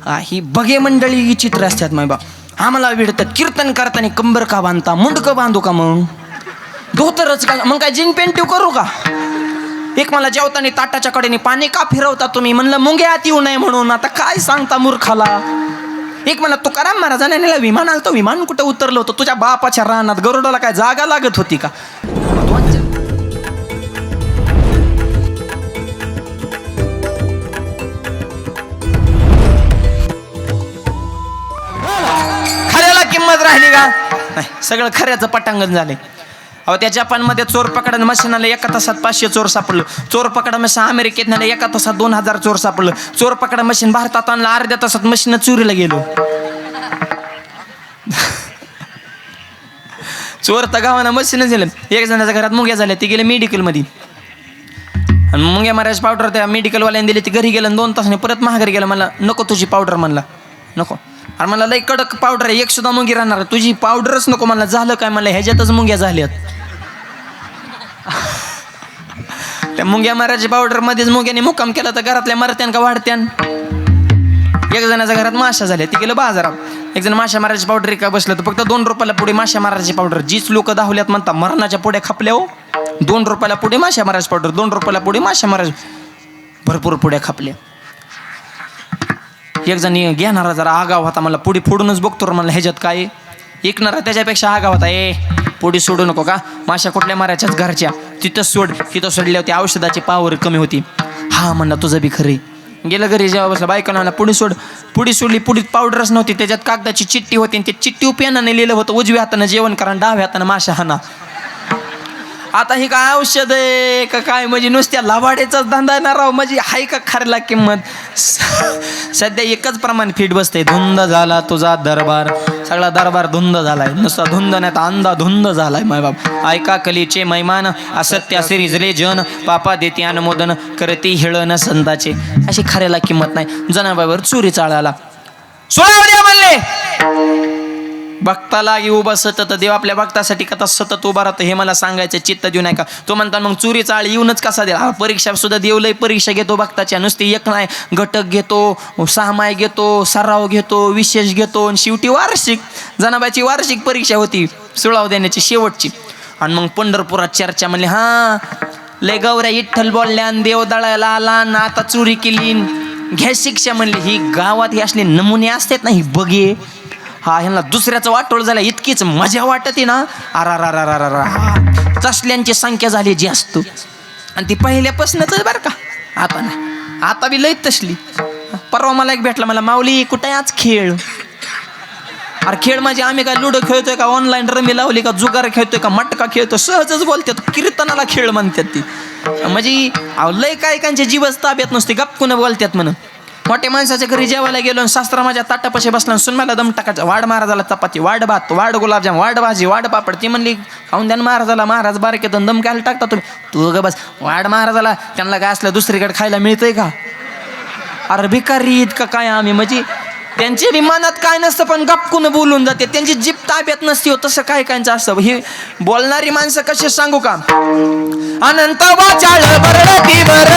ही बघे मंडळी ही चित्र असतात माय बाप आम्हाला विडतात कीर्तन करताना कंबर का बांधता मुंडकं बांधू का मग धोतरच का मग काय जीन पेंटिव करू का एक मला जेवताना ताटाच्या कडेने पाणी का फिरवता तुम्ही म्हणलं मुंगे आत येऊ नये म्हणून आता काय सांगता मूर्खाला एक मला तुकाराम महाराजांना नेला विमान आलं विमान कुठं उतरलं होतं तुझ्या बापाच्या रानात गरुडाला काय जागा लागत होती का खऱ्याला किंमत राहिली का नाही सगळं खऱ्याचं पटांगण झाले अहो त्या जपानमध्ये चोर पकडा मशीनाला एका तासात 500 चोर सापडलं चोर पकडा मशीन अमेरिकेत नेलं एका तासात 2000 चोर सापडलं चोर पकडा मशीन भारतात आणलं अर्ध्या तासात मशीन चोरीला गेलो चोर तर गावानं मशीन दिलं एक जणाच्या घरात मुंग्या झाल्या ती गेले मेडिकलमध्ये आणि मुंग्या मारायची पावडर त्या मेडिकलवाल्याने दिली ती घरी गेलं 2 तासाने परत महागारी गेलं मला नको तुझी पावडर म्हणला नको आणि मला लई कडक पावडर आहे एक सुद्धा मुंगी राहणार तुझी पावडरच नको मला झालं काय मला ह्याच्यातच मुंग्या झाल्यात त्या मुंग्या मारायची पावडर मध्येच मुंग्याने मुक्काम केला तर घरातल्या मरत्यान का वाढत्यान एक जणाच्या घरात माशा झाल्या ती गेलं बाजारात एक जण माशा मारायची पावडर का बसलं तर फक्त 2 रुपयाला पुढे माशा मारायची पावडर जीच लोक दाहवल्यात म्हणता मरणाच्या पुढे खपल्या हो 2 रुपयाला पुढे माशा मारायची पावडर 2 रुपयाला पुढे माशा मारायची भरपूर पुढे खपल्या एक जण घेणारा जरा आगाव होता मला पुढे फोडूनच बघतो मला ह्याच्यात काय ऐकणारा त्याच्यापेक्षा आगाव होता पुढे सोडू नको का माशा कुठल्या मारायच्याच घरच्या तिथंच सोड तिथं सोडल्या होती औषधाची पावर कमी होती हा म्हणला तुझं बी खरी गेलं घरी जेव्हा बसला बायकांना म्हणला पुढे सोड पुढे सोडली पुढे पावडरच नव्हती त्याच्यात कागदाची चिठ्ठी होती आणि ते चिठ्ठी पेनाने लिहिलं होतं उजव्या हातानं जेवण करा डाव्या हातानं माशा हाना आता ही काय औषध आहे का काय म्हणजे नुसत्या लाभाड्याचाच धंदा ना राव म्हणजे हाय का खरला किंमत सध्या एकच प्रमाण फिट बसते धुंद झाला तुझा दरबार सगळा दरबार धुंद झालाय नुसता धुंद नाही तर अंधा धुंद झालाय माय बाप ऐका कलीचे मैमान असत्या सिरिजले जन पापा देते अनुमोदन करते हिळण संताचे अशी खऱ्याला किंमत नाही जनाबाईवर चोरी चाळाला सोळावड्या म्हणले भक्ताला उभा सतत देव आपल्या भक्तासाठी कथा सतत उभा राहतो हे मला सांगायचं चित्त देऊ नका तो म्हणता मग चोरी चाळ येऊनच कसा दिला परीक्षा सुद्धा देव लय परीक्षा घेतो भक्ताच्या नुसती एक नाही घटक घेतो सामाय घेतो सराव घेतो विशेष घेतो आणि शेवटी वार्षिक जनाबाईची वार्षिक परीक्षा होती सुळाव देण्याची शेवटची आणि मग पंढरपुरात चर्चा म्हणली हा लय गौऱ्या इठ्ठल बोलल्या देव दळायला आला ना आता चोरी केली घ्या शिक्षा म्हणली ही गावात ही असले नमुने असतात ना ही बघे हा ह्यांना दुसऱ्याचं वाटोळ झालं इतकीच मजा वाटते ना अरा तसल्यांची संख्या झाली जास्त आणि ती पहिल्यापासूनच बरं का आता नाही आता बी लई तसली परवा मला एक भेटला मला माऊली कुठे आज खेळ अरे खेळ म्हणजे आम्ही काय लुडो खेळतोय का ऑनलाईन रमी लावली का जुगार खेळतोय का मटका खेळतोय सहजच बोलतात कीर्तनाला खेळ म्हणतात ती म्हणजे लय कायकांच्या जीवच ताब्यात नसते गपकून बोलतात म्हणून मोठ्या माणसाच्या घरी जेवायला गेलो आणि सासरा माझ्या ताटापाशी बसला सुन मला दम टाकायचा वाढ महाराजाला चपाती वाढ भात वाढ गुलाबजाम वाढ भाजी वाढ पापड ती म्हणली खाऊन द्या महाराजाला महाराज बारकेत दम घ्यायला टाकता तुम्ही तू ग बस वाढ महाराजाला त्यांना काय असलं दुसरीकडे खायला मिळतंय का अरे भिकारी इतकं काय आम्ही म्हणजे त्यांच्या विमानात काय नसतं पण गपकून बोलून जाते त्यांची जीभ ताब्यात नसती हो तसं काय कायचं असतं हे बोलणारी माणसं कसे सांगू का अनंत वाचाळ बरळती बर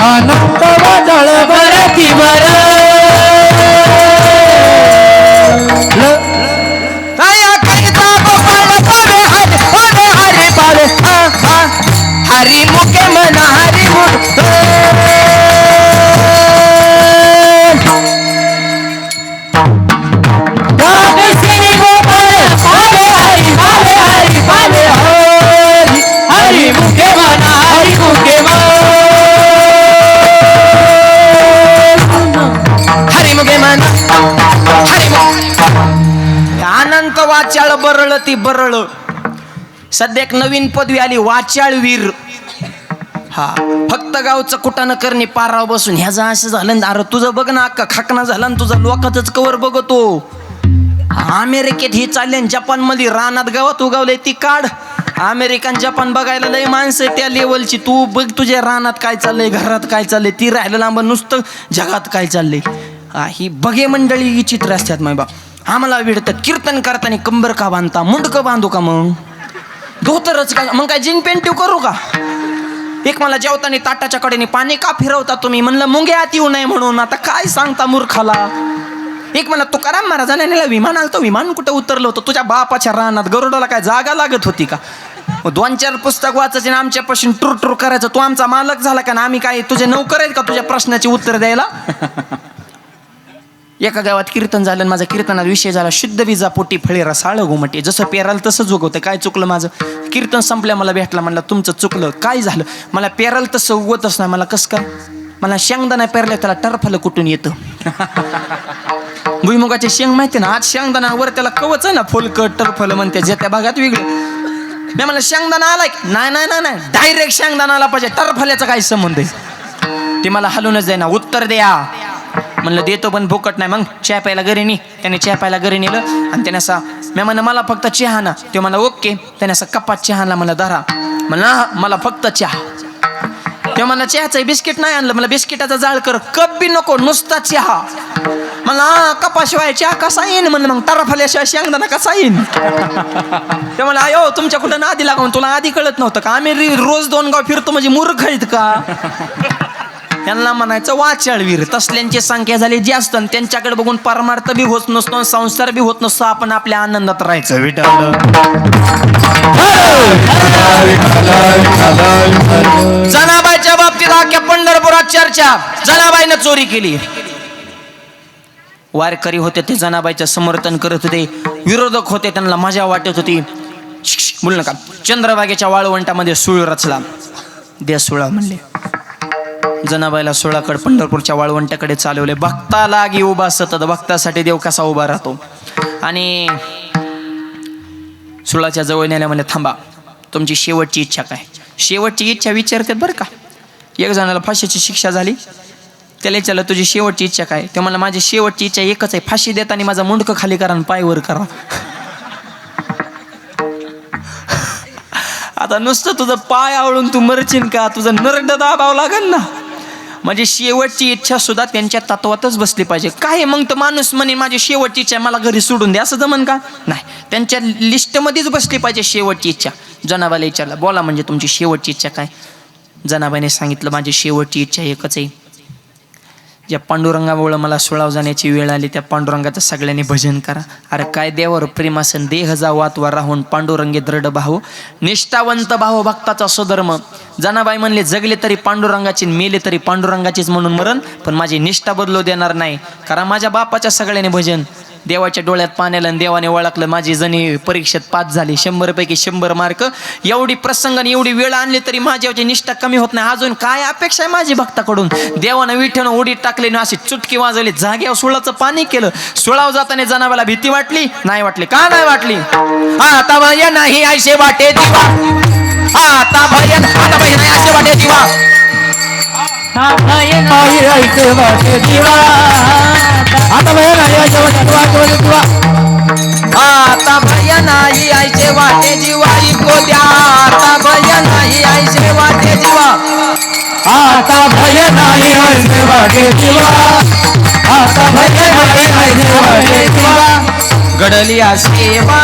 अनंत वाचाळ बरळती बर हरी मुके मना हरी हरी मुके मना हरी मुके हरी मुके मना अनंत वाचाळ बरळ ती बरळ सध्या एक नवीन पदवी आली वाचाळवीर हा फक्त गावचं कुटानं करणे पाराव बसून ह्याचं असं झालं अरे तुझं बघ ना अक्का खाकना झाला ना तुझा लोकातच कवर बघतो अमेरिकेत ही चालले जपान मध्ये रानात गावात उगवलंय ती काढ अमेरिकन जपान बघायला लय माणसं त्या लेवलची तू बघ तुझ्या रानात काय चाललंय घरात काय चाललंय ती राहिलं लांब नुसतं जगात काय चाललंय ही बघे मंडळी ही चित्र असतात माय बाप आम्हाला विडतात कीर्तन करताना कंबर का बांधता मुंडकं बांधू का मग धोतरच का मग काय जीन पेंटिव करू का एक मला जेवताना ताटाच्या कडेने पाणी का फिरवता तुम्ही? म्हणलं मुंग्या आत येऊ नये म्हणून. आता काय सांगता मूर्खाला. एक मला तुकाराम महाराजांनी नेलं विमान आलं, विमान कुठं उतरलं होतं? तुझ्या बापाच्या रानात. गरुडाला काय जागा लागत होती का? 2-4 पुस्तक वाचायचे आणि आमच्यापासून टूर टूर करायचं. तू आमचा मालक झाला का ना? आम्ही काय तुझे नौकर आहेत का तुझ्या प्रश्नाची उत्तर द्यायला? एका गावात कीर्तन झालं, माझा कीर्तनात विषय झाला शुद्ध बीजा पोटी फळे रसाळ घुमटे. जसं पेराल तसंच उगवतं. काय चुकलं माझं? कीर्तन संपल्या मला भेटला, म्हणलं तुमचं चुकलं. काय झालं? मला पेराल तसं उगवतच नाही. मला कसं काय? मला शेंगदाणा पेरल्या त्याला टरफलं कुठून येतं? भुईमुगाचे शेंग माहिती ना? आज शेंगदाणावर त्याला कवच आहे ना, फुलकट टरफलं म्हणते. जे त्या भागात वेगळं. मी मला शेंगदाणा आलाय? नाही नाही नाही नाही, डायरेक्ट शेंगदाणा आला पाहिजे. टरफल्याचा काय संबंध आहे? ते मला हलूनच द्यायना. उत्तर द्या म्हणलं. देतो पण फुकट नाही. मग चहा प्यायला घरी नी. त्याने चहा प्यायला घरी नेलं आणि त्याने असा, मी म्हणलं मला फक्त चहा ना. ते मला ओके. त्याने असा कपात चहाला मला धरा. म्हणलं मला फक्त चहा. ते मला चहाचं बिस्किट नाही आणलं. मला बिस्किटाचा जाळ कर. कप बी नको, नुसता चहा. मला कपाशिवाय चहा कसा येईन? म्हणलं मग टरफल्याशिवाय शेंगदाणा कसा येईन? ते मला अयो तुमच्या कुठं आधी लागून तुला आधी कळत नव्हतं का? आम्ही रोज 2 गाव फिरतो म्हणजे मूर्ख आहेत का? यांना म्हणायचं वाचाळवीर. तसल्यांची संख्या झाली जास्त आणि त्यांच्याकडे बघून परमार्थ बी होत नसतो, संसार बी होत नसतो. आपण आपल्या आनंदात राहायचं. विठ्ठल जनाबाईच्या बाबतीत अख्ख्या पंढरपुरात चर्चा. जनाबाईनं चोरी केली. वारकरी होते ते जनाबाईचं समर्थन करत होते. विरोधक होते त्यांना मजा वाटत होती. बोल नका. चंद्रभागेच्या वाळवंटामध्ये सूळ रचला. दे सुळा म्हणले. जनाबाईला सुळाकड पंढरपूरच्या वाळवंटाकडे चालवले. भक्ता लागी उभा सतत. भक्तासाठी देव कसा उभा राहतो. आणि सुळाच्या जवळ नेल्या म्हणजे थांबा, तुमची शेवटची इच्छा काय? शेवटची इच्छा विचारतात बरं का. एक जणाला फाशीची शिक्षा झाली. त्याला विचारलं तुझी शेवटची इच्छा काय? ते मला माझी शेवटची इच्छा एकच आहे, फाशी देताना माझा मुंडकं खाली करा आणि पाय वर करा. आता नुसतं तुझं पाय आवळून तू मरशील का? तुझं नरड दाबावं लागेल ना. म्हणजे शेवटची इच्छा सुद्धा त्यांच्या तत्वातच बसली पाहिजे. काय मग तर माणूस म्हणे माझी शेवटची इच्छा मला घरी सोडून द्या, असं जमन का? नाही, त्यांच्या लिस्टमध्येच बसली पाहिजे शेवटची इच्छा. जनाबाईला विचारला बोला म्हणजे तुमची शेवटची इच्छा काय? जनाबाईने सांगितलं माझी शेवटची इच्छा एकच आहे, ज्या पांडुरंगामुळे मला सुळाव जाण्याची वेळ आली त्या पांडुरंगाचं सगळ्यांनी भजन करा. अरे काय देवावर प्रेम असन, देह जावातवा राहून पांडुरंगे दृढ भाव, निष्ठावंत भाव भक्ताचा स्वधर्म. जनाबाई म्हणले जगले तरी पांडुरंगाची, मेले तरी पांडुरंगाचीच म्हणून मरण, पण माझी निष्ठा बदलू देणार नाही. कारण माझ्या बापाच्या सगळ्यांनी भजन. देवाच्या डोळ्यात पाण्याला देवाने ओळखलं. माझी जणी परीक्षेत 5 झाली, 100 पैकी 100 मार्क. एवढी प्रसंग आणि एवढी वेळ आणली तरी माझ्याची निष्ठा कमी होत नाही. अजून काय अपेक्षा आहे माझी भक्ताकडून? देवानं विठ्ठल उडीत टाकले ना, अशी चुटकी वाजवली, जाग्यावर सुळाचं पाणी केलं. सुळाव जाताना जनाबाईला भीती वाटली? नाही वाटली. का नाही वाटली? आता भय नाही ऐसे वाटे दिवा, आता भय नाही ऐसे वाटे दिवा, भय नाही ऐसे वाटे दिवा, आता भय नाही ऐसे वाटे दिवा, आता भय नाही ऐसे वाटे जीवा इको द्या, आता भय नाही ऐसे वाटे जीवा, आता भय नाही ऐसे वाटे दिवा, आता भय नाही ऐसे वाटे दिवा. घडलिया सेवा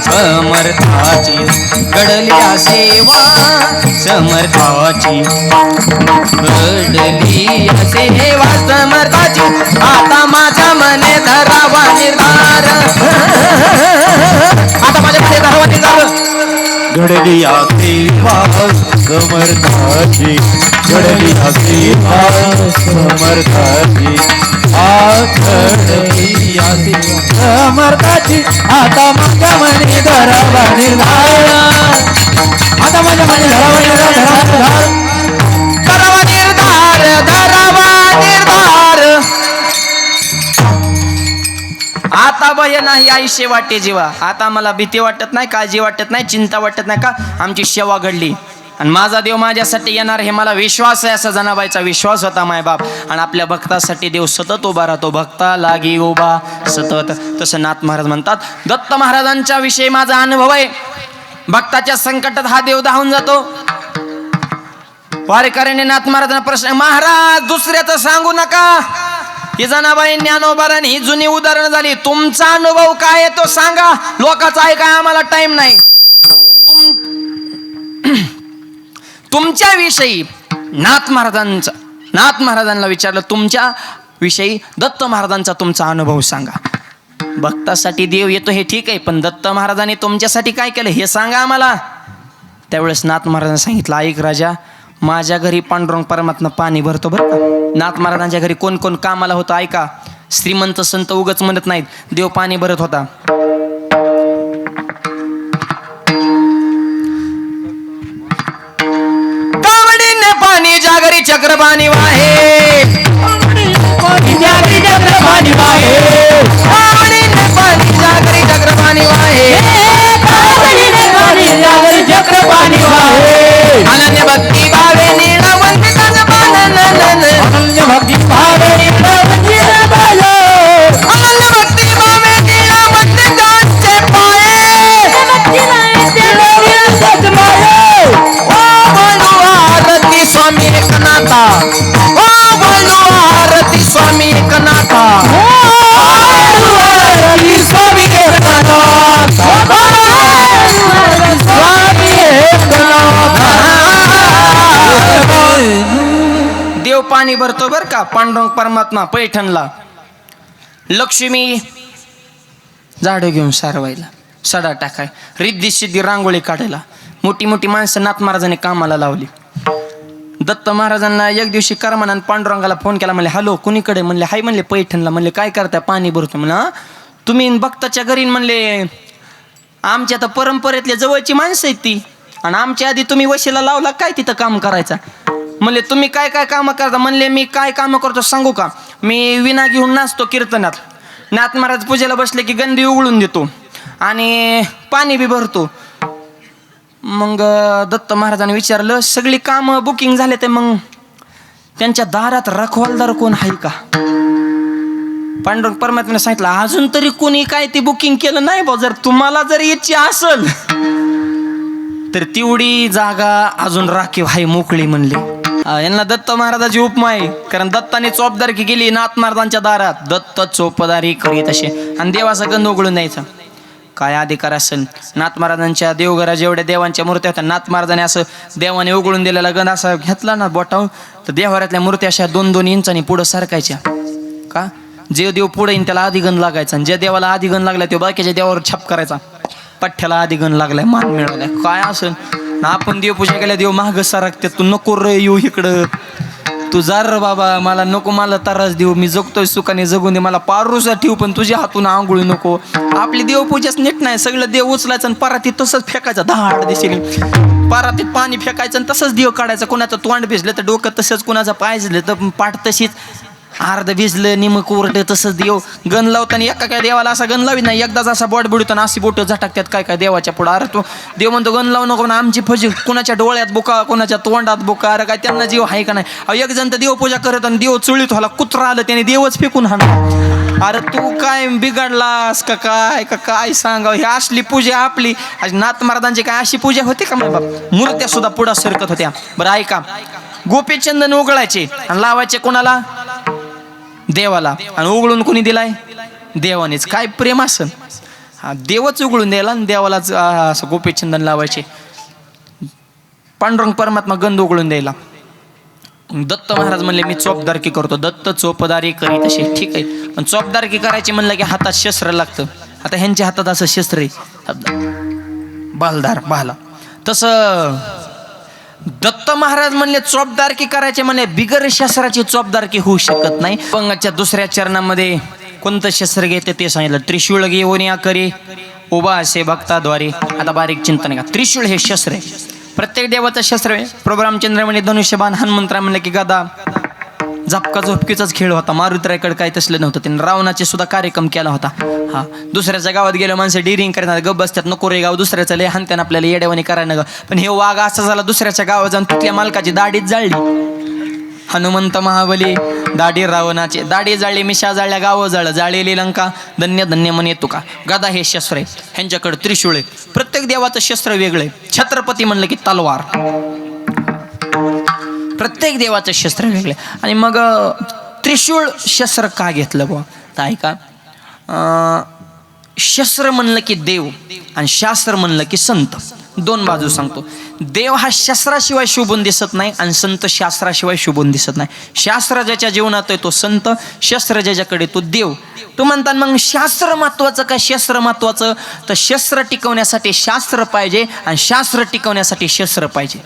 समर्थाची, घडलिया सेवा समर्थाची, घडलिया सेवा समर्थाची, आता माझ्या मने धरावा निर्धार, आता माझ्या मने धरावा निर्धार. घडलिया सेवा समर्थाची, घडलिया सेवा समर्थाची, घडलिया सेवा समर्थाची, आता माझ्या मने धरावा निर्धार, आता माझ्या मने धरावा निर्धार, धरावा निर्धार, धरावा निर्धार. आता भय नाही आयुष्य वाटे जीवा, आता मला भीती वाटत नाही, काळजी वाटत नाही, चिंता वाटत नाही. का? आमची सेवा घडली आणि माझा देव माझ्यासाठी येणार हे मला विश्वास आहे. असा जनाबाईचा विश्वास होता मायबाप. आणि आपल्या भक्तासाठी देव सतत उभा राहतो, भक्ता लागी उभा सतत. तसं नाथ महाराज म्हणतात. दत्त महाराजांच्या विषयी माझा अनुभव आहे. भक्ताच्या संकटात हा देव धावून जातो. वारकऱ्याने नाथ महाराजांना प्रश्न, महाराज दुसऱ्याचं सांगू नका. ही जनाबाई ज्ञानोबाराने ही जुनी उदाहरण झाली. तुमचा अनुभव काय आहे तो सांगा, लोकांचा आहे काय आम्हाला टाइम नाही. तुमच्याविषयी नाथ महाराजांना विचारलं, तुमच्या विषयी दत्त महाराजांचा तुमचा अनुभव सांगा. भक्तासाठी देव येतो हे ठीक आहे, पण दत्त महाराजांनी तुमच्यासाठी काय केलं हे सांगा आम्हाला. त्यावेळेस नाथ महाराजांनी सांगितलं, ऐक राजा, माझ्या घरी पांडुरंग परमात्मा पाणी भरतो बरं का. नाथ महाराजांच्या घरी कोण कोण कामाला होतं ऐका. श्रीमंत संत उगच म्हणत नाहीत, देव पाणी भरत होता. कावडीने पाणी जागरी चक्र पाणी वाहे, कावडीने पाणी जागरी चक्र पाणी वाहे, अनन्य भक्ती भावे नीळवंतिकांचे पालन, अनन्य भक्ती भावे नीळवंतिकांचे पाये, ओ बोलू आरती स्वामी एकनाथा, ओ बोलू आरती स्वामी एकनाथा, आरती स्वामी एकनाथा, देव पाणी भरतो बर का. पांडुरंग परमात्मा पैठणला लक्ष्मी झाडं घेऊन सारवायला, सडा टाकाय, रिद्धी सिद्धी रांगोळी काढायला मोठी मोठी माणसं नाथ महाराजांनी कामाला लावली. दत्त महाराजांना एक दिवशी करमानानं पांडुरंगाला फोन केला. म्हणले, हॅलो कुणीकडे? म्हणले, हाय. म्हणले, पैठणला. म्हणले, काय करताय? पाणी भरतो. म्हणलं, तुम्ही भक्ताच्या घरी? म्हणले, आमच्या तर परंपरेतल्या जवळची माणसं आहेत ती, आणि आमच्या आधी तुम्ही वशीला लावला काय तिथं काम करायचा? म्हणले, तुम्ही काय काय कामं करता? म्हणले, मी काय कामं करतो सांगू का? मी विणा घेऊन नाचतो कीर्तनात, नाथ महाराज पूजेला बसले की गंधी उघडून देतो आणि पाणी बी भरतो. मग दत्त महाराजांनी विचारलं, सगळी कामं बुकिंग झाले ते मग त्यांच्या दारात रखवालदार कोण आहे का? पांडुरंग परमात्म्याने सांगितलं, अजून तरी कोणी काय ते बुकिंग केलं नाही बा. जर तुम्हाला जर इच्छा असेल तर तेवढी जागा अजून राखीव आहे, मोकळी. म्हणली, यांना दत्त महाराजाची उपमा आहे, कारण दत्ताने चोपदारकी केली नाथ महाराजांच्या दारात. दत्त चोपदारी करीत असे, आणि देवाचा गंध उघडून द्यायचा. काय अधिकार असेल? नाथ महाराजांच्या देवघरात जेवढ्या देवांच्या मूर्त्या होत्या, नाथ महाराजांनी असं देवाने उघडून दिलेला गंध असा घेतला ना बोटावर, तर देवाऱ्यातल्या मूर्त्या अशा 2-2 इंचांनी पुढं सरकायच्या. का? जे देव पुढे येईन त्याला आधी गंध लागायचा, आणि ज्या देवाला आधी गंध लागला तो बाकीच्या देवावर छाप करायचा. पठ्ठ्याला आधी गंध लागलाय, मान मिळवलाय, काय असेल ना. आपण देवपूजा केल्या, देव मागं सरकते. तू नको रे येऊ इकडं, तू जा रे बाबा, मला नको, मला त्रास देऊ, मी जगतोय सुखाने जगून दे, मला पारूसा ठेवू, पण तुझ्या हातून आंघोळी नको. आपली देवपूजाच नीट नाही. सगळं देव उचलायचं आणि परातीत तसंच फेकायचं, 10 दिशेने परातीत पाणी फेकायचं आणि तसंच देव काढायचं. कोणाचं तोंड भिजलं तर डोकं तसंच, कोणाचं पाय भिजलं तर पाठ तशीच, अर्ध भिजलं निम कोरडं तसंच. देव गण लावताना एका काय देवाला असा गण लावीत नाही, एकदाच असा बोट बुडवताना अशी बोटं झटकतात काय काय देवाच्या पुढं. अरे तो देव म्हणतो गण लावू नको, आमची फजी, कोणाच्या डोळ्यात बुका, कोणाच्या तोंडात बुका. अरे काय त्यांना जीव आहे का नाही? एक जण तर देवपूजा करत आणि देव चुळीत व्हायला, कुत्रा आलं त्याने देवच फेकून हाणला. अरे तू काय बिघडलास का काय सांगावं? ही असली पूजा आपली. नाथ महाराजांची काय अशी पूजा होती का? बाप, मूर्त्या सुद्धा पुढं सरकत होत्या. बरं ऐका, गोपीचंदन उघडायचे आणि लावायचे कोणाला? देवाला. आणि उघडून कोणी दिलाय? देवानेच. काय प्रेम असन, हा देवच उघडून द्यायला आणि देवालाच असं गोपीचंदन लावायचे. पांडुरंग परमात्मा गंध उघडून द्यायला. दत्त महाराज म्हणले, मी चोपदारकी करतो. दत्त चोपदारी करीत असे, ठीक आहे, पण चोपदारकी करायची म्हणलं की हातात शस्त्र लागतं. आता ह्यांच्या हातात असं शस्त्र आहे, बालदार भाला. तसं दत्त महाराज म्हणले चोपदारकी करायचे, म्हणले बिगर शस्त्राची चोपदारकी होऊ शकत नाही. पंगाच्या दुसऱ्या चरणामध्ये कोणतं शस्त्र घेते ते सांगितलं. त्रिशूळ घेऊन या करी उभा असे भक्ताद्वारे. आता बारीक चिंतन का, त्रिशूळ हे शस्त्र आहे, प्रत्येक देवाचं शस्त्र आहे. प्रभू रामचंद्र म्हणे धनुष्यबाण, हनुमंतराय म्हणले की गदा. झपका झोपकीचाच खेळ होता. मारुतीरायकडे काही तसलं नव्हतं. त्याने रावणाचे सुद्धा कार्यक्रम केला होता. हा, दुसऱ्याच्या गावात गेलं माणसं डिरिंग करणार, गप बसतात, नको रे गाव दुसऱ्याचं लय हानत्यानं आपल्याला येड्यावानी करायला ग. पण हे वाघ असा झाला, दुसऱ्याच्या गावात जाऊन तिथल्या मालकाची दाढीच जाळली. हनुमंत महाबली दाढी रावणाचे, दाढी जाळली, मिशा जाळल्या, गावं जाळलं, जाळलेली लंका धन्य धन्य म्हणे तुका. गदा हे शस्त्र आहे, ह्यांच्याकडे त्रिशूळ आहे. प्रत्येक देवाचं शस्त्र वेगळं आहे. छत्रपती म्हणलं की तलवार, प्रत्येक देवाचं शस्त्र वेगळे. आणि मग त्रिशूळ शस्त्र का घेतलं बुवा? तर ऐका, शस्त्र म्हणलं की देव आणि शास्त्र म्हणलं की संत. दोन बाजू सांगतो. देव हा शस्त्राशिवाय शोभून दिसत नाही आणि संत शास्त्राशिवाय शोभून दिसत नाही. शास्त्र ज्याच्या जीवनात आहे तो संत, शस्त्र ज्याच्याकडे तो देव. तो म्हणतात मग शास्त्र महत्वाचं का शस्त्र महत्वाचं? तर शस्त्र टिकवण्यासाठी शास्त्र पाहिजे आणि शास्त्र टिकवण्यासाठी शस्त्र पाहिजे.